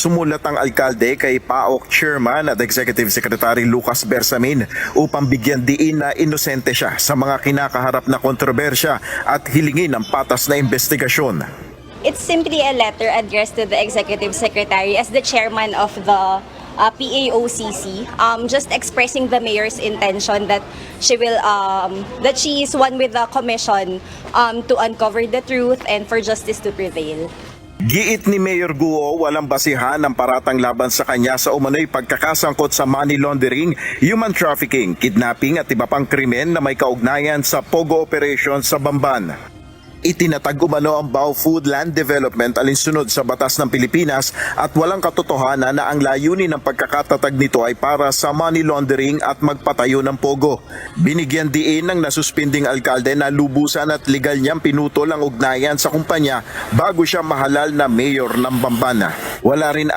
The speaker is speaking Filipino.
Sumulat ang alkalde kay PAOK Chairman at Executive Secretary Lucas Bersamin upang bigyan diin na inosente siya sa mga kinakaharap na kontrobersya at hilingin ang patas na investigasyon. It's simply a letter addressed to the Executive Secretary as the chairman of the PAOCC, just expressing the mayor's intention that she is one with the commission to uncover the truth and for justice to prevail. Giit ni Mayor Guo walang basihan ang paratang laban sa kanya sa umano'y pagkakasangkot sa money laundering, human trafficking, kidnapping at iba pang krimen na may kaugnayan sa Pogo operation sa Bamban. Itinatag umano ang Bao Food Land Development alinsunod sa batas ng Pilipinas at walang katotohanan na ang layunin ng pagkakatatag nito ay para sa money laundering at magpatayo ng pogo. Binigyan diin ng nasuspinding alkalde na lubusan at legal niyang pinutol ang ugnayan sa kumpanya bago siya mahalal na mayor ng Bamban. Wala rin